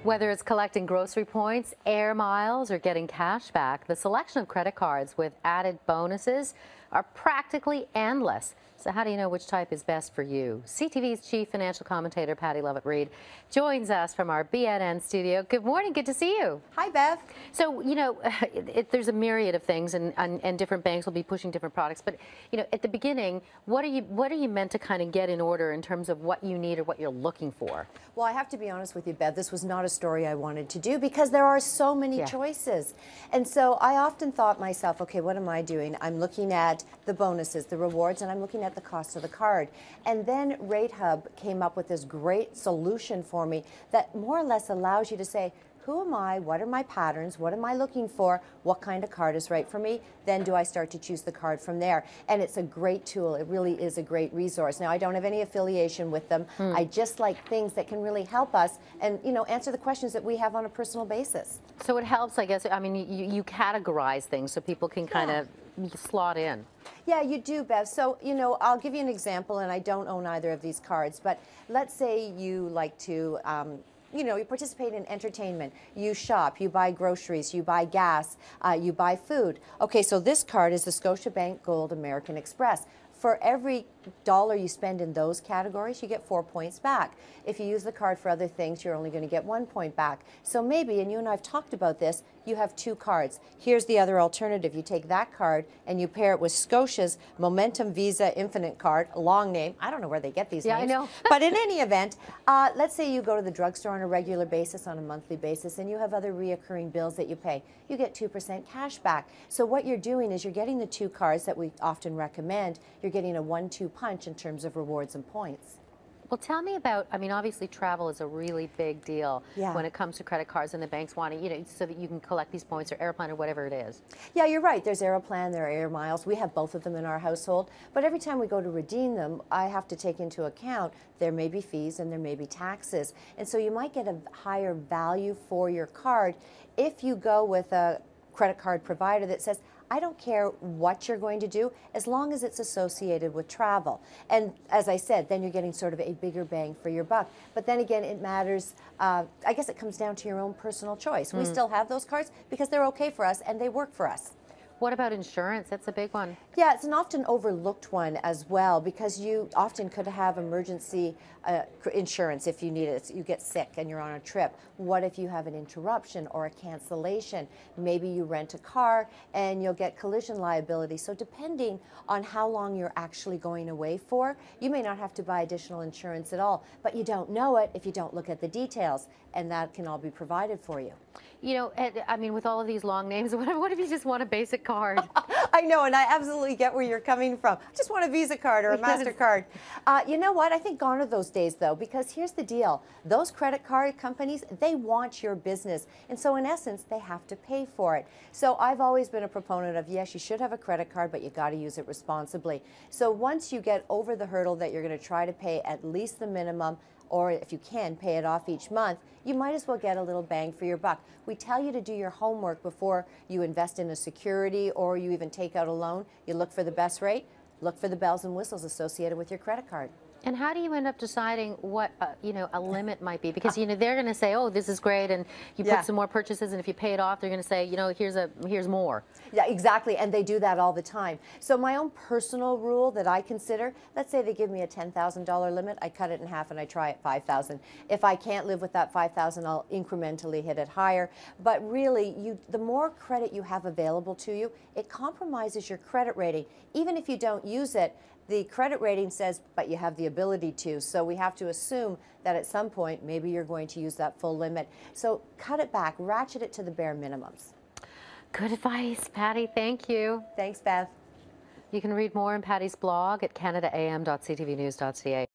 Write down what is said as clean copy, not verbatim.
Whether it's collecting grocery points, air miles, or getting cash back, the selection of credit cards with added bonuses are practically endless. So how do you know which type is best for you? CTV's chief financial commentator, Pattie Lovett-Reid, joins us from our BNN studio. Good morning. Good to see you. Hi, Bev. So, there's a myriad of things, and different banks will be pushing different products. But, at the beginning, what are you meant to kind of get in order in terms of what you need or what you're looking for? Well, I have to be honest with you, Bev. This was not a story I wanted to do because there are so many choices. And so I often thought myself, okay, what am I doing? I'm looking at the bonuses, the rewards, and I'm looking at the cost of the card. And then RateHub came up with this great solution for me that more or less allows you to say, who am I? What are my patterns? What am I looking for? What kind of card is right for me? Then do I start to choose the card from there? And it's a great tool. It really is a great resource. Now, I don't have any affiliation with them. I just like things that can really help us and, answer the questions that we have on a personal basis. So it helps, I guess. I mean, you categorize things so people can kind of slot in. Yeah, you do, Bev. So, I'll give you an example, and I don't own either of these cards, but let's say you like to you participate in entertainment, you shop, you buy groceries, you buy gas, you buy food. Okay, so this card is the Scotiabank Gold American Express. For every dollar you spend in those categories, you get 4 points back. If you use the card for other things, you're only going to get 1 point back. So maybe, and you and I have talked about this, you have two cards. Here's the other alternative. You take that card and you pair it with Scotia's Momentum Visa Infinite card, a long name. I don't know where they get these names. I know. But in any event, let's say you go to the drugstore on a regular basis, on a monthly basis, and you have other reoccurring bills that you pay. You get 2% cash back. So what you're doing is you're getting the two cards that we often recommend. You're getting a 1-2 punch in terms of rewards and points. Well, tell me about, obviously travel is a really big deal when it comes to credit cards, and the banks want to, so that you can collect these points, or Airplan, or whatever it is. Yeah, you're right. There's Aeroplan, there are Air Miles. We have both of them in our household. But every time we go to redeem them, I have to take into account there may be fees and there may be taxes. And so you might get a higher value for your card if you go with a credit card provider that says, I don't care what you're going to do as long as it's associated with travel. And as I said, then you're getting sort of a bigger bang for your buck. But then again, it matters, I guess it comes down to your own personal choice. We still have those cards because they're okay for us and they work for us. What about insurance? That's a big one. Yeah, it's an often overlooked one as well because you often could have emergency insurance if you need it. You get sick and you're on a trip. What if you have an interruption or a cancellation? Maybe you rent a car and you'll get collision liability. So depending on how long you're actually going away for, you may not have to buy additional insurance at all, but you don't know it if you don't look at the details, and that can all be provided for you. With all of these long names, what if you just want a basic card? I know, and I absolutely get where you're coming from. I just want a Visa card or a MasterCard. You know what? I think gone are those days, though, because here's the deal. Those credit card companies, they want your business. And so, in essence, they have to pay for it. So I've always been a proponent of, yes, you should have a credit card, but you got to use it responsibly. So once you get over the hurdle that you're going to try to pay at least the minimum, or if you can, pay it off each month, you might as well get a little bang for your buck. We tell you to do your homework before you invest in a security or you even take out a loan. You look for the best rate, look for the bells and whistles associated with your credit card. And how do you end up deciding what a limit might be? Because they're going to say, "Oh, this is great," and you put some more purchases, and if you pay it off, they're going to say, "Here's more." Yeah, exactly, and they do that all the time. So my own personal rule that I consider: let's say they give me a $10,000 limit, I cut it in half and I try at $5,000. If I can't live with that $5,000, I'll incrementally hit it higher. But really, the more credit you have available to you, it compromises your credit rating. Even if you don't use it, the credit rating says, but you have the ability to. So we have to assume that at some point, maybe you're going to use that full limit. So cut it back, ratchet it to the bare minimums. Good advice, Pattie. Thank you. Thanks, Beth. You can read more in Pattie's blog at canadaam.ctvnews.ca.